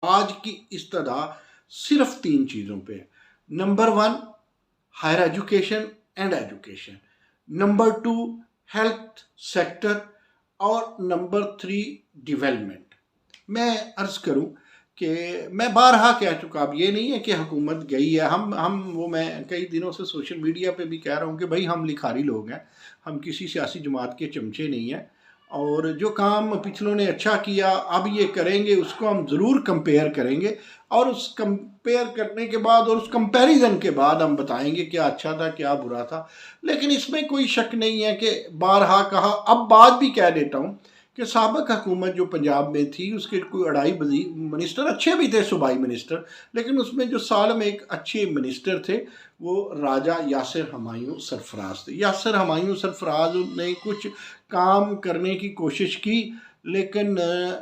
आज की इस्तदा सिर्फ 3 चीज़ों पे है। Number 1 higher education and education, number 2 health sector और नंबर 3 डेवलपमेंट। मैं अर्ज़ करूं कि मैं बारहा कह चुका, अब ये नहीं है कि हुकूमत गई है, हम वो मैं कई दिनों से सोशल मीडिया पे भी कह रहा हूं कि भाई हम लिखारी लोग हैं, हम किसी सियासी जमात के चमचे नहीं हैं, और जो काम पिछलों ने अच्छा किया अब ये करेंगे उसको हम ज़रूर कंपेयर करेंगे, और उस कंपेयर करने के बाद और उस कंपैरिजन के बाद हम बताएंगे क्या अच्छा था क्या बुरा था। लेकिन इसमें कोई शक नहीं है कि बारहा कहा, अब बात भी कह देता हूँ कि साबिक हुकूमत जो पंजाब में थी उसके कोई अढ़ाई मिनिस्टर अच्छे भी थे, सूबाई मिनिस्टर, लेकिन उसमें जो साल में एक अच्छे मिनिस्टर थे वो राजा यासिर हमायूं सरफराज थे। यासिर हमायूं सरफराज ने कुछ काम करने की कोशिश की, लेकिन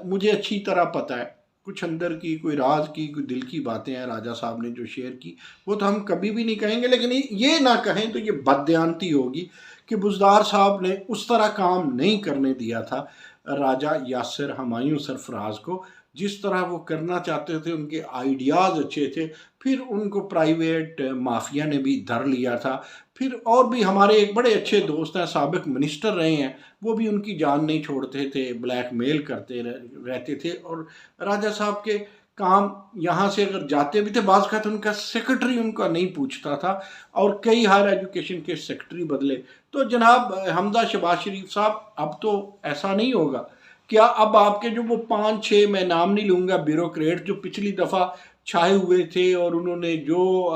मुझे अच्छी तरह पता है कुछ अंदर की कोई राज की कोई दिल की बातें हैं राजा साहब ने जो शेयर की, वो तो हम कभी भी नहीं कहेंगे, लेकिन ये ना कहें तो ये बददयानती होगी कि बुज़दार साहब ने उस तरह काम नहीं करने दिया था राजा यासिर हमायूं सरफराज को, जिस तरह वो करना चाहते थे। उनके आइडियाज़ अच्छे थे, फिर उनको प्राइवेट माफिया ने भी धर लिया था। फिर और भी हमारे एक बड़े अच्छे दोस्त हैं, साबिक मिनिस्टर रहे हैं, वो भी उनकी जान नहीं छोड़ते थे, ब्लैकमेल करते रहते थे। और राजा साहब के काम यहाँ से अगर जाते भी थे, बाज़ का तो उनका सेक्रेटरी उनका नहीं पूछता था, और कई हायर एजुकेशन के सेक्रेटरी बदले। तो जनाब हमजा शहबाज शरीफ साहब, अब तो ऐसा नहीं होगा। क्या अब आपके जो वो 5-6, मैं नाम नहीं लूँगा, ब्यूरोक्रेट जो पिछली दफ़ा छाए हुए थे और उन्होंने जो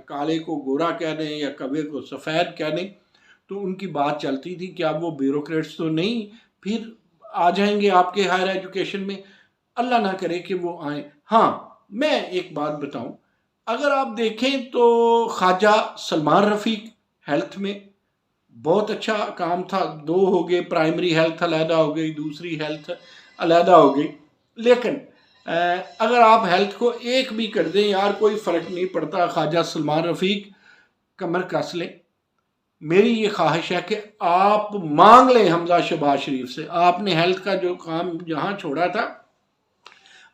काले को गोरा कह दें या कवे को सफ़ेद कह दें, तो उनकी बात चलती थी कि अब वो ब्यूरोक्रेट्स तो नहीं फिर आ जाएंगे आपके हायर एजुकेशन में। अल्लाह ना करे कि वो आए। हाँ, मैं एक बात बताऊं, अगर आप देखें तो ख्वाजा सलमान रफ़ीक हेल्थ में बहुत अच्छा काम था। 2 हो गए, प्राइमरी हेल्थ अलहदा हो गई, दूसरी हेल्थ अलहदा हो गई। लेकिन अगर आप हेल्थ को एक भी कर दें यार, कोई फ़र्क नहीं पड़ता। ख्वाजा सलमान रफ़ीक कमर कस लें। मेरी ये ख्वाहिश है कि आप मांग लें हमजा शहबाज शरीफ से, आपने हेल्थ का जो काम जहाँ छोड़ा था,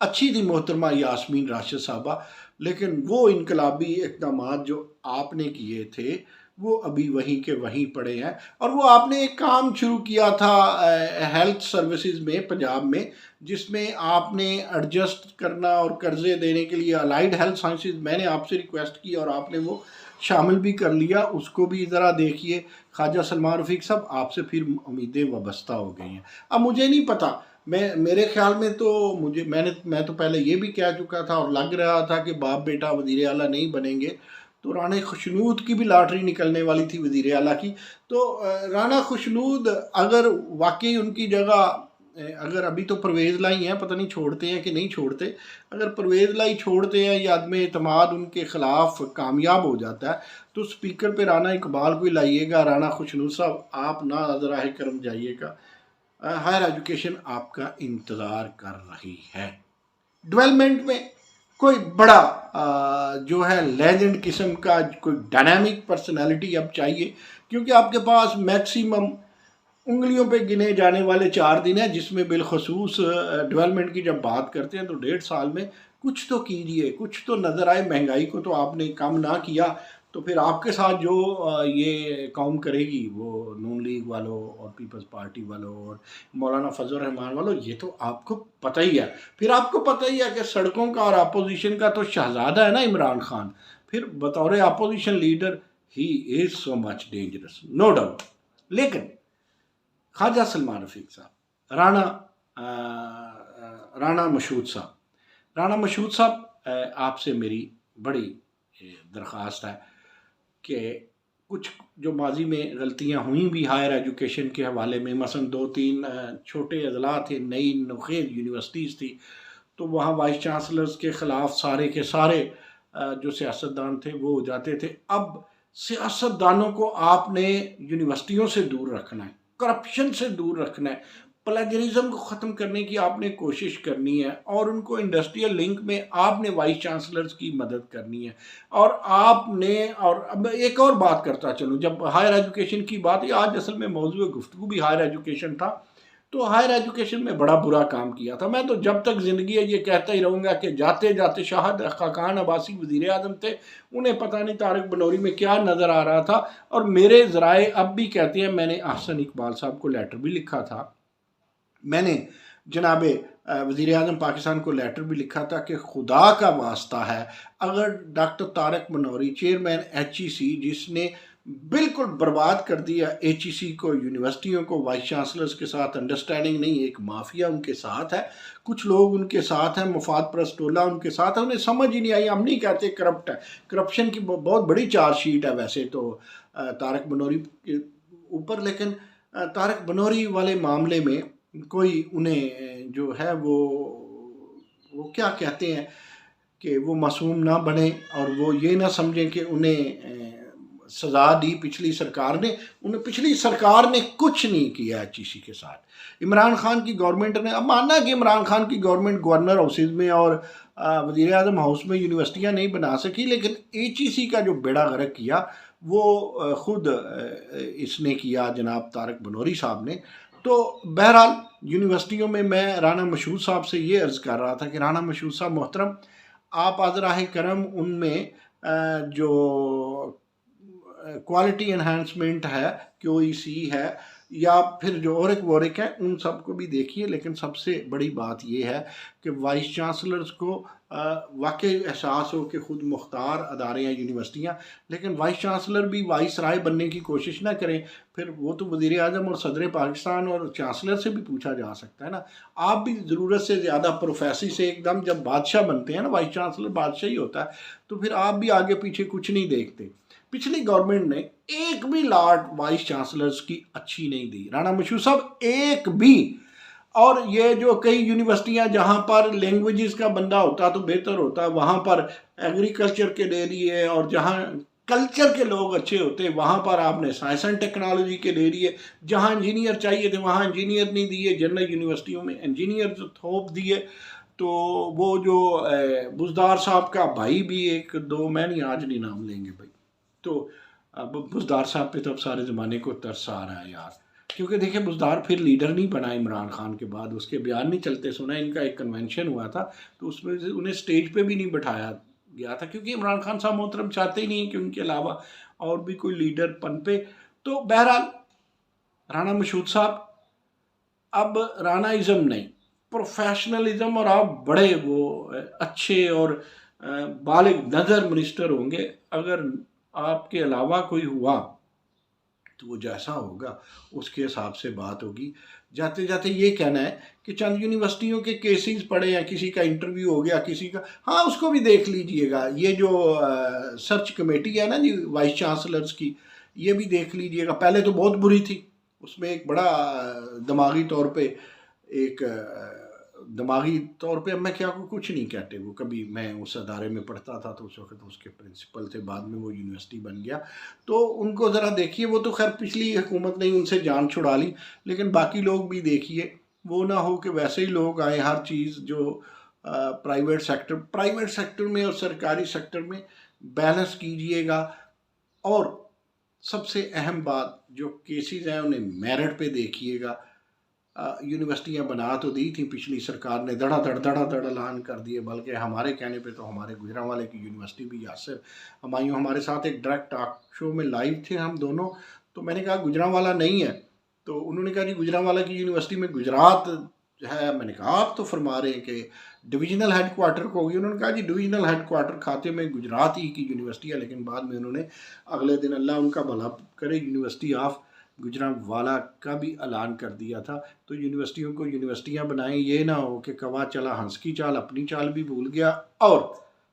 अच्छी थी मोहतरमा यास्मीन राशिद साहबा, लेकिन वो इनकलाबी इकदाम जो आपने किए थे वो अभी वहीं के वहीं पड़े हैं। और वो आपने एक काम शुरू किया था हेल्थ सर्विसेज में पंजाब में, जिसमें आपने एडजस्ट करना और कर्जे देने के लिए अलाइड हेल्थ साइंसेज, मैंने आपसे रिक्वेस्ट की और आपने वो शामिल भी कर लिया। उसको भी ज़रा देखिए। ख्वाजा सलमान रफ़ीक साहब, आपसे फिर उम्मीदें वाबस्ता हो गई हैं। अब मुझे नहीं पता, मेरे ख्याल में तो मैं तो पहले ये भी कह चुका था और लग रहा था कि बाप बेटा वज़ीर आला नहीं बनेंगे, तो राना खुशनूद की भी लॉटरी निकलने वाली थी वज़ीर आला की। तो राना खुशनूद अगर वाकई उनकी जगह अगर अभी तो परवेज़ लाई हैं, पता नहीं छोड़ते हैं कि नहीं छोड़ते, अगर परवेज़ लाई छोड़ते हैं या आदम एतमाद उनके ख़िलाफ़ कामयाब हो जाता है, तो स्पीकर पे राना इकबाल को ही लाइएगा। राना खुशनूद साहब, आप ना ज़राए करम जाइएगा, हायर एजुकेशन आपका इंतज़ार कर रही है। डेवलपमेंट में कोई बड़ा जो है लेजेंड किस्म का कोई डायनामिक पर्सनालिटी अब चाहिए, क्योंकि आपके पास मैक्सिमम उंगलियों पे गिने जाने वाले 4 दिन हैं, जिसमें बिलखसूस डेवलपमेंट की जब बात करते हैं तो 1.5 साल में कुछ तो कीजिए, कुछ तो नज़र आए। महंगाई को तो आपने कम ना किया, तो फिर आपके साथ जो ये कौम करेगी वो नून लीग वालों और पीपल्स पार्टी वालों और मौलाना फजल रहमान वालों, ये तो आपको पता ही है। फिर आपको पता ही है कि सड़कों का और अपोजिशन का तो शहजादा है ना इमरान खान, फिर बतौर opposition leader he is so much dangerous, no doubt. लेकिन ख्वाजा सलमान रफ़ीक साहब, राना मशहूद साहब, राना मशहूद साहब, आपसे मेरी बड़ी दरख्वास्त है कि कुछ जो माजी में गलतियां हुई भी हायर एजुकेशन के हवाले में, मसलन 2-3 छोटे अजला थे, नई नखेज यूनिवर्सिटीज़ थी, तो वहाँ वाइस चांसलर्स के ख़िलाफ़ सारे के सारे जो सियासतदान थे वो हो जाते थे। अब सियासतदानों को आपने यूनिवर्सिटियों से दूर रखना है, करप्शन से दूर रखना है, प्लेजरिज्म को ख़त्म करने की आपने कोशिश करनी है, और उनको इंडस्ट्रियल लिंक में आपने वाइस चांसलर्स की मदद करनी है। और आपने, और अब एक और बात करता चलूँ, जब हायर एजुकेशन की बात, आज असल में मौजूद गुफ्तगू भी हायर एजुकेशन था, तो हायर एजुकेशन में बड़ा बुरा काम किया था। मैं तो जब तक ज़िंदगी है ये कहता ही रहूँगा कि जाते जाते शाहिद खाकान अब्बासी वज़ीर आज़म थे, उन्हें पता नहीं तारिक बनौरी में क्या नज़र आ रहा था। और मेरे ज़राए अब भी कहते हैं, मैंने अहसन इकबाल साहब को लेटर भी लिखा था, मैंने जनाब वज़ीर आज़म पाकिस्तान को लेटर भी लिखा था कि खुदा का वास्ता है, अगर डॉक्टर तारिक बनौरी चेयरमैन HEC, जिसने बिल्कुल बर्बाद कर दिया HEC को, यूनिवर्सिटियों को, वाइस चांसलर्स के साथ अंडरस्टैंडिंग नहीं, एक माफिया उनके साथ है, कुछ लोग उनके साथ हैं, मुफाद परस्त टोला उनके साथ है, उन्हें समझ ही नहीं आई। हम नहीं कहते करप्ट है, करप्शन की बहुत बड़ी चार्जशीट है वैसे तो तारिक बनौरी के ऊपर, लेकिन तारिक बनौरी वाले मामले में कोई उन्हें जो है वो क्या कहते हैं कि वो मासूम ना बने और वो ये ना समझें कि उन्हें सज़ा दी पिछली सरकार ने। उन्हें पिछली सरकार ने कुछ नहीं किया HEC के साथ। इमरान खान की गवर्नमेंट ने, अब मानना कि इमरान खान की गवर्नमेंट गवर्नर हाउसेज में और वज़ीर आज़म हाउस में यूनिवर्सिटियाँ नहीं बना सकी, लेकिन HEC का जो बेड़ा गर्क किया वो ख़ुद इसने किया, जनाब तारिक बनौरी साहब ने। तो बहरहाल यूनिवर्सिटियों में मैं राना मशहूद साहब से ये अर्ज़ कर रहा था कि राना मशहूद साहब मोहतरम, आप आज़राह करम उनमें जो क्वालिटी एनहांसमेंट है, QEC है, या फिर जो औरक वोरिक है, उन सबको भी देखिए। लेकिन सबसे बड़ी बात यह है कि वाइस चांसलर्स को वाकई एहसास हो कि ख़ुद मुख्तार अदारे हैं यूनिवर्सिटियाँ, लेकिन वाइस चांसलर भी वाइस राय बनने की कोशिश ना करें। फिर वो तो वज़ीर आज़म और सदर पाकिस्तान और चांसलर से भी पूछा जा सकता है ना। आप भी ज़रूरत से ज़्यादा प्रोफेसी से एकदम जब बादशाह बनते हैं ना, वाइस चांसलर बादशाह ही होता है, तो फिर आप भी आगे पीछे कुछ नहीं देखते। पिछली गवर्नमेंट ने एक भी लॉर्ड वाइस चांसलर्स की अच्छी नहीं दी, राना मशहूद साहब, एक भी। और ये जो कई यूनिवर्सिटियां जहां पर लैंग्वेजेस का बंदा होता तो बेहतर होता, वहां पर एग्रीकल्चर के ले लिए, और जहां कल्चर के लोग अच्छे होते वहां पर आपने साइंस एंड टेक्नोलॉजी के ले लिए। जहां इंजीनियर चाहिए थे वहां इंजीनियर नहीं दिए, जनरल यूनिवर्सिटियों में इंजीनियर थोप दिए। तो वो जो बुजदार साहब का भाई भी एक दो, मैं नहीं आज नहीं नाम लेंगे भाई, तो अब बुजदार साहब पे तो अब सारे ज़माने को तरस आ रहा है यार, क्योंकि देखिए बुजदार फिर लीडर नहीं बना इमरान खान के बाद, उसके बयान नहीं चलते। सुना इनका एक कन्वेंशन हुआ था तो उसमें उन्हें स्टेज पे भी नहीं बैठाया गया था, क्योंकि इमरान खान साहब मोहतरम चाहते ही नहीं कि उनके अलावा और भी कोई लीडर पनपे। तो बहरहाल राना मशहूद साहब, अब रानाइज़म नहीं, प्रोफेशनलिज्म, और आप बड़े वो अच्छे और बालिग नज़र मिनिस्टर होंगे। अगर आपके अलावा कोई हुआ तो वो जैसा होगा उसके हिसाब से बात होगी। जाते जाते ये कहना है कि चंद यूनिवर्सिटियों के केसेस पड़े हैं, किसी का इंटरव्यू हो गया, किसी का, हाँ उसको भी देख लीजिएगा। ये जो सर्च कमेटी है ना जी वाइस चांसलर्स की, ये भी देख लीजिएगा। पहले तो बहुत बुरी थी, उसमें एक बड़ा दिमागी तौर पे एक दिमागी तौर पे, अब मैं क्या कुछ नहीं कहते, वो कभी मैं उस अदारे में पढ़ता था तो उस वक्त उसके प्रिंसिपल थे, बाद में वो यूनिवर्सिटी बन गया। तो उनको ज़रा देखिए, वो तो खैर पिछली हुकूमत ने उनसे जान छुड़ा ली, लेकिन बाकी लोग भी देखिए, वो ना हो कि वैसे ही लोग आए। हर चीज़ जो प्राइवेट सेक्टर में और सरकारी सेक्टर में बैलेंस कीजिएगा। और सबसे अहम बात, जो केसेस हैं उन्हें मेरिट पे देखिएगा। यूनिवर्सिटियाँ बना तो दी थी पिछली सरकार ने, धड़ाधड़ ऐलान कर दिए, बल्कि हमारे कहने पे तो हमारे गुजरांवाले की यूनिवर्सिटी भी, यासिर हमायूं हमारे साथ एक डायरेक्ट टॉक शो में लाइव थे हम दोनों। तो मैंने कहा गुजरांवाला नहीं है, तो उन्होंने कहा जी गुजरांवाला की यूनिवर्सिटी में गुजरात है। मैंने कहा आप तो फरमा रहे हैं कि डिविजनल हेडक्वार्टर को होगी। उन्होंने कहा जी डिविजनल हेडक्वार्टर खाते में गुजरात ही की यूनिवर्सिटी है, लेकिन बाद में उन्होंने अगले दिन, अल्लाह उनका भला करे, यूनिवर्सिटी ऑफ गुजरांवाला का भी ऐलान कर दिया था। तो यूनिवर्सिटियों को यूनिवर्सिटियां बनाएं, ये ना हो कि कवा चला हंस की चाल, अपनी चाल भी भूल गया। और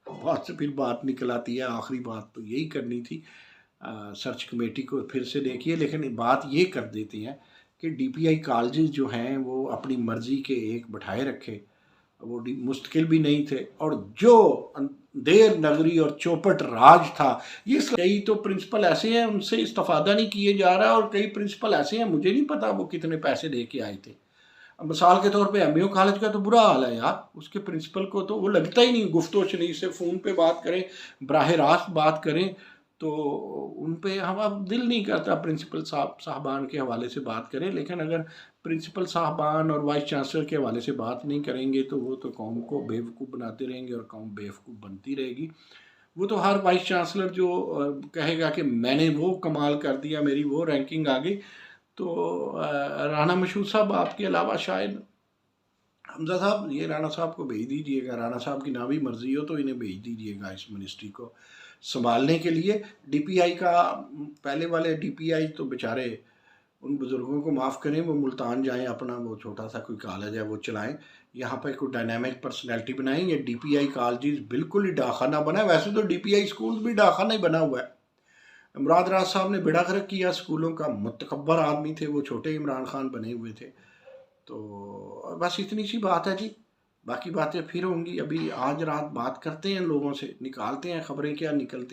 बात से फिर बात निकल आती है, आखिरी बात तो यही करनी थी, सर्च कमेटी को फिर से देखिए। लेकिन बात ये कर देते हैं कि DPI कॉलेजेस जो हैं वो अपनी मर्ज़ी के एक बैठाए रखे, वो मुस्तकिल भी नहीं थे, और जो देर नगरी और चौपट राज था, ये कई तो प्रिंसिपल ऐसे हैं उनसे इस्तेफादा नहीं किए जा रहा, और कई प्रिंसिपल ऐसे हैं मुझे नहीं पता वो कितने पैसे दे के आए थे। मिसाल के तौर पे MAU कॉलेज का तो बुरा हाल है यार, उसके प्रिंसिपल को तो वो लगता ही नहीं, गुफ्तो शरीफ से फ़ोन पे बात करें, बराह रास्त बात करें, तो उन पे हम अब दिल नहीं करता प्रिंसिपल साहबान के हवाले से बात करें, लेकिन अगर प्रिंसिपल साहबान और वाइस चांसलर के हवाले से बात नहीं करेंगे तो वो तो कौम को बेवकूफ़ बनाते रहेंगे और कौम बेवकूफ़ बनती रहेगी। वो तो हर वाइस चांसलर जो कहेगा कि मैंने वो कमाल कर दिया, मेरी वो रैंकिंग आ गई, तो राना मशहूद साहब आपके अलावा शायद हमजा साहब, ये राना साहब को भेज दीजिएगा। राना साहब की ना भी मर्जी हो तो इन्हें भेज दीजिएगा इस मिनिस्ट्री को संभालने के लिए। डीपीआई का, पहले वाले डीपीआई तो बेचारे, उन बुज़ुर्गों को माफ़ करें, वो मुल्तान जाएं, अपना वो छोटा सा कोई कॉलेज है वो चलाएं, यहाँ पर कोई डायनामिक पर्सनैलिटी बनाएं। ये डीपीआई कॉलेज बिल्कुल ही डाखाना बना है। वैसे तो डीपीआई स्कूल भी डाखाना ही बना हुआ है। इमरान राज साहब ने बेड़ा गर्क किया स्कूलों का, मुतकब्बर आदमी थे वो, छोटे इमरान खान बने हुए थे। तो बस इतनी सी बात है जी, बाकी बातें फिर होंगी। अभी आज रात बात करते हैं लोगों से, निकालते हैं खबरें क्या निकलती